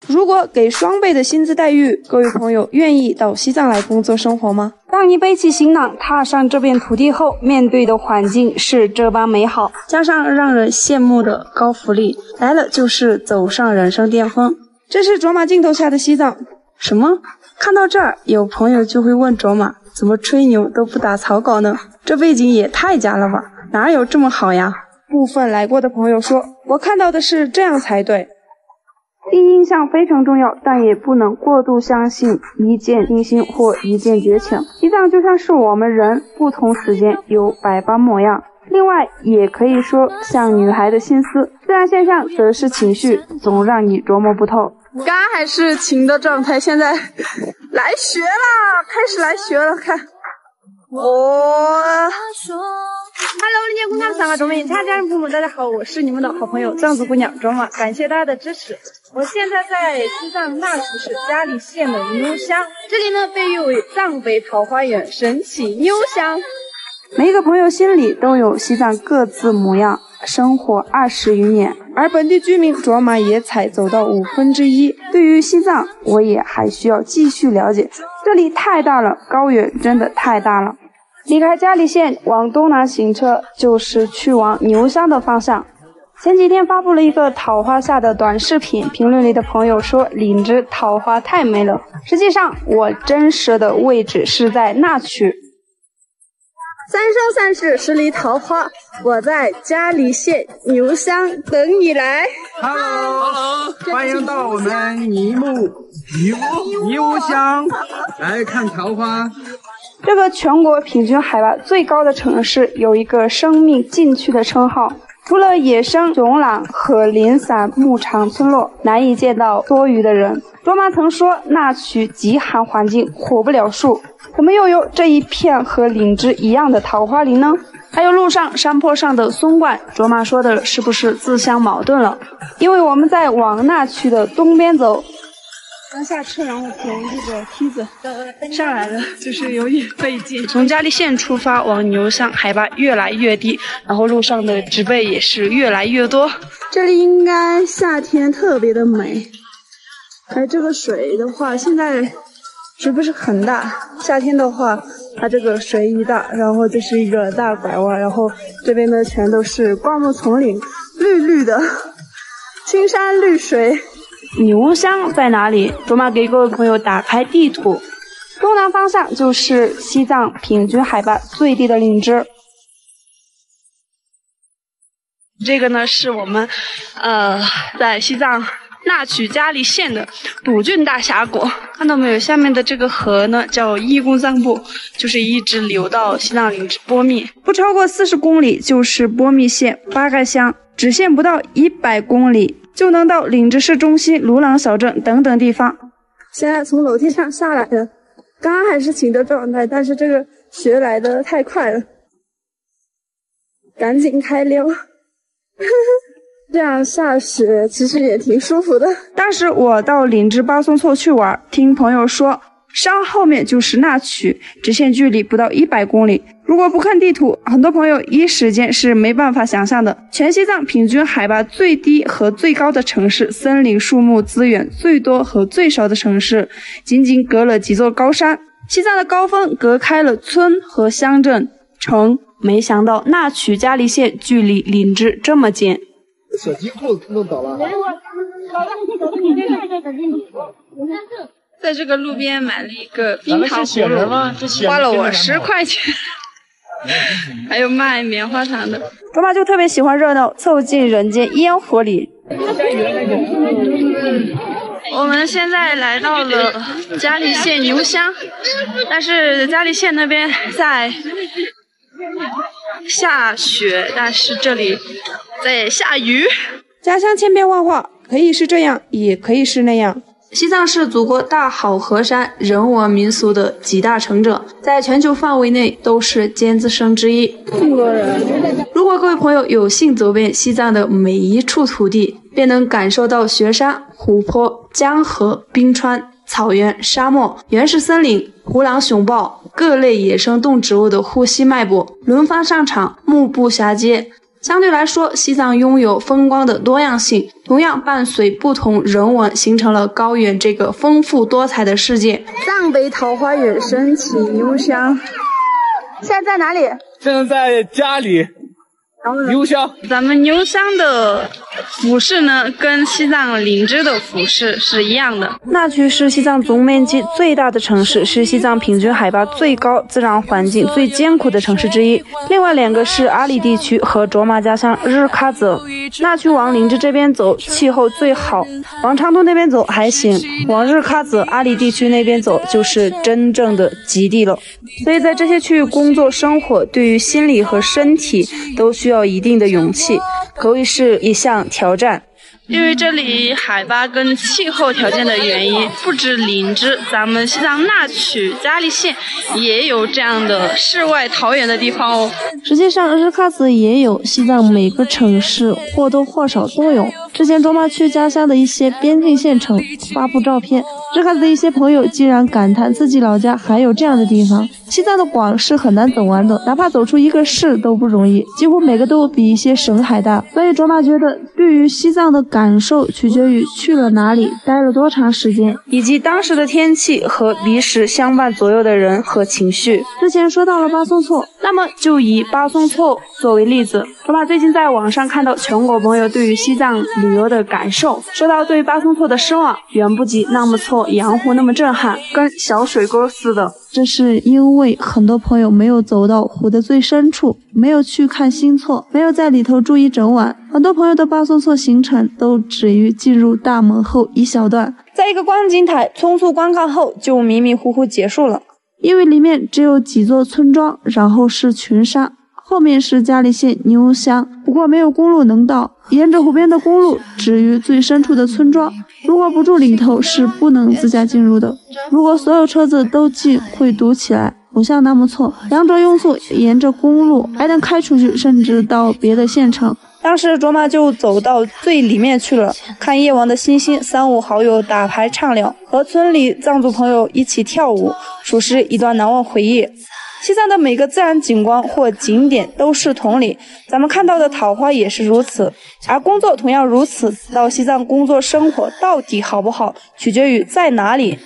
如果给双倍的薪资待遇，各位朋友愿意到西藏来工作生活吗？当你背起行囊踏上这片土地后，面对的环境是这般美好，加上让人羡慕的高福利，来了就是走上人生巅峰。这是卓玛镜头下的西藏。什么？看到这儿，有朋友就会问卓玛，怎么吹牛都不打草稿呢？这背景也太假了吧，哪有这么好呀？部分来过的朋友说，我看到的是这样才对。第一印象非常重要，但也不能过度相信一见倾心或一见绝情。西藏就像是我们人，不同时间有百般模样。另外也可以说像女孩的心思，自然现象则是情绪，总让你琢磨不透。刚还是情的状态，现在来学啦，开始来学了，看我。Hello， 人家公看三个中文，家人朋友们，大家好，我是你们的好朋友藏族姑娘卓玛，感谢大家的支持。我现在在西藏那曲市嘉里县的牛乡，这里呢被誉为藏北桃花源神奇牛乡。每一个朋友心里都有西藏各自模样，生活20余年，而本地居民卓玛也才走到1/5。对于西藏，我也还需要继续了解，这里太大了，高原真的太大了。离开嘉里县往东南行车，就是去往牛乡的方向。前几天发布了一个桃花下的短视频，评论里的朋友说岭芝桃花太美了。实际上我真实的位置是在那曲。三生三世十里桃花，我在嘉里县牛乡等你来。Hello， 欢迎到我们尼木乡来看桃花。这个全国平均海拔最高的城市有一个生命禁区的称号，除了野生熊狼和零散牧场村落，难以见到多余的人。卓玛曾说那曲极寒环境活不了树，怎么又有这一片和岭芝一样的桃花林呢？还有路上山坡上的松冠，卓玛说的是不是自相矛盾了？因为我们在往那曲的东边走，刚下车，然后从这个梯子上来了，就是有点费劲。从嘉里县出发往牛乡，海拔越来越低，然后路上的植被也是越来越多。这里应该夏天特别的美。而这个水的话，现在水不是很大，夏天的话，它这个水一大，然后就是一个大拐弯，然后这边呢全都是灌木丛林，绿绿的，青山绿水。牛乡在哪里？卓玛给各位朋友打开地图，东南方向就是西藏平均海拔最低的岭芝。这个呢是我们在西藏那曲嘉里县的笃郡大峡谷，看到没有？下面的这个河呢叫伊公桑布，就是一直流到西藏岭芝波密，不超过40公里就是波密县巴盖乡，直线不到100公里就能到岭芝市中心、鲁朗小镇等等地方。现在从楼梯上下来了，刚刚还是晴的状态，但是这个雪来的太快了，赶紧开溜。这样下雪其实也挺舒服的。当时我到岭芝巴松措去玩，听朋友说山后面就是那曲，直线距离不到100公里。如果不看地图，很多朋友一时间是没办法想象的。全西藏平均海拔最低和最高的城市，森林树木资源最多和最少的城市，仅仅隔了几座高山。西藏的高峰隔开了村和乡镇城，没想到那曲嘉里县距离岭芝这么近。小鸡裤子弄倒了。在这个路边买了一个冰糖葫芦，花了我10块钱。还有卖棉花糖的。卓玛就特别喜欢热闹，凑进人间烟火里。我们现在来到了嘉里县牛乡，但是嘉里县那边在下雪，但是这里在下雨。家乡千变万化，可以是这样，也可以是那样。西藏是祖国大好河山、人文民俗的集大成者，在全球范围内都是尖子生之一。如果各位朋友有幸走遍西藏的每一处土地，便能感受到雪山、湖泊、江河、冰川、草原、沙漠、原始森林、虎狼熊豹、各类野生动植物的呼吸脉搏轮番上场，目不暇接。相对来说，西藏拥有风光的多样性，同样伴随不同人文，形成了高原这个丰富多彩的世界。藏北桃花源升起幽香，现在在哪里？现在在家里。幽香，咱们幽香的服饰呢，跟西藏林芝的服饰是一样的。那曲是西藏总面积最大的城市，是西藏平均海拔最高、自然环境最艰苦的城市之一。另外2个是阿里地区和卓玛家乡日喀则。那曲往林芝这边走，气候最好；往长途那边走还行，往日喀则、阿里地区那边走就是真正的极地了。所以在这些区域工作生活，对于心理和身体都需要一定的勇气，可谓是一项挑战。因为这里海拔跟气候条件的原因，不止林芝，咱们西藏那曲佳丽县也有这样的世外桃源的地方哦。实际上日喀则也有，西藏每个城市或多或少都有。之前卓玛去家乡的一些边境县城发布照片，日喀则的一些朋友竟然感叹自己老家还有这样的地方。西藏的广是很难走完的，哪怕走出一个市都不容易，几乎每个都比一些省还大。所以卓玛觉得，对于西藏的感受取决于去了哪里，待了多长时间，以及当时的天气和彼时相伴左右的人和情绪。之前说到了巴松措，那么就以巴松措作为例子。卓玛最近在网上看到全国朋友对于西藏旅游的感受，说到对巴松措的失望远不及纳木错、羊湖那么震撼，跟小水沟似的。这是因为很多朋友没有走到湖的最深处，没有去看新措，没有在里头住一整晚。很多朋友的巴松措行程都止于进入大门后一小段，在一个观景台匆促观看后就迷迷糊糊结束了。因为里面只有几座村庄，然后是群山，后面是佳丽县牛乡，不过没有公路能到，沿着湖边的公路止于最深处的村庄，如果不住里头是不能自驾进入的，如果所有车子都进会堵起来，不像纳木错，两者用速沿着公路还能开出去，甚至到别的县城。当时卓玛就走到最里面去了，看夜晚的星星，3、5好友打牌畅聊，和村里藏族朋友一起跳舞，属实一段难忘回忆。西藏的每个自然景观或景点都是同理，咱们看到的桃花也是如此，而工作同样如此。到西藏工作生活到底好不好，取决于在哪里。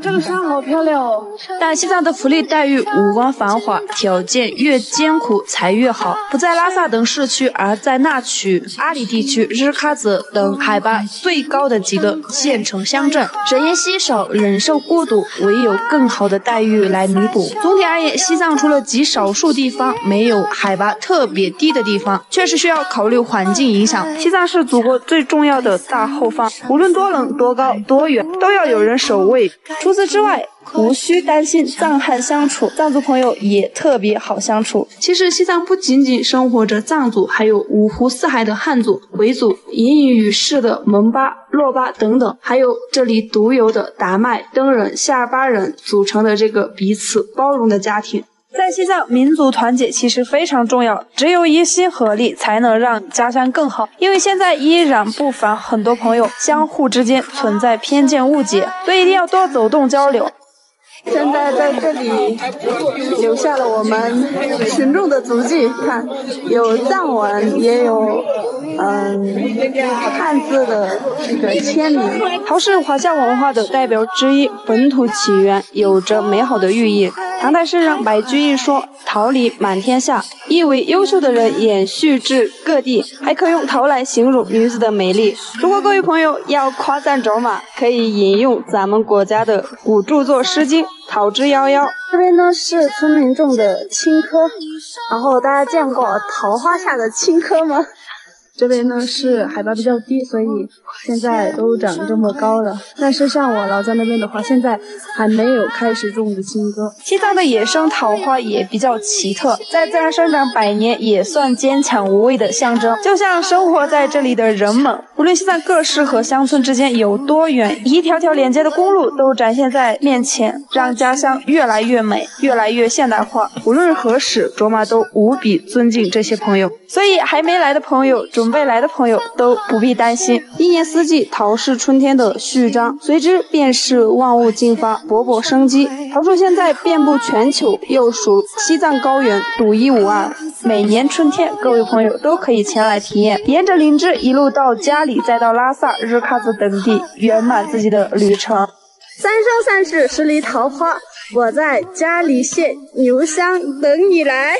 这个山好漂亮哦！但西藏的福利待遇五官繁华，条件越艰苦才越好。不在拉萨等市区，而在那曲、阿里地区、日喀则等海拔最高的几个县城乡镇，人烟稀少，忍受孤独，唯有更好的待遇来弥补。总体而言，西藏除了极少数地方没有海拔特别低的地方，确实需要考虑环境影响。西藏是祖国最重要的大后方，无论多冷、多高、多远，都要有人守卫。除此之外，无需担心藏汉相处，藏族朋友也特别好相处。其实西藏不仅仅生活着藏族，还有五湖四海的汉族、维族、隐隐于市的蒙巴、珞巴等等，还有这里独有的达麦、登人、夏尔巴人组成的这个彼此包容的家庭。在西藏，民族团结其实非常重要，只有一心合力才能让家乡更好。因为现在依然不乏很多朋友相互之间存在偏见误解，所以一定要多走动交流。现在在这里留下了我们群众的足迹，看有藏文，也有汉字的这个签名。陶是华夏文化的代表之一，本土起源有着美好的寓意。唐代诗人白居易说：“桃李满天下”，意为优秀的人延续至各地，还可用桃来形容女子的美丽。如果各位朋友要夸赞卓玛，可以引用咱们国家的古著作《诗经》。桃之夭夭，这边呢是村民种的青稞，然后大家见过桃花下的青稞吗？这边呢是海拔比较低，所以现在都长这么高了。但是像我老家那边的话，现在还没有开始种的青稞。西藏的野生桃花也比较奇特，在自然生长100年也算坚强无畏的象征。就像生活在这里的人们，无论西藏各市和乡村之间有多远，一条条连接的公路都展现在面前，让家乡越来越美，越来越现代化。无论何时，卓玛都无比尊敬这些朋友。所以还没来的朋友，准备来的朋友都不必担心，一年四季桃是春天的序章，随之便是万物进发，勃勃生机。桃树现在遍布全球，又属西藏高原独一无二。每年春天，各位朋友都可以前来体验，沿着林芝一路到嘉里，再到拉萨、日喀则等地，圆满自己的旅程。三生三世十里桃花，我在嘉里县牛乡等你来。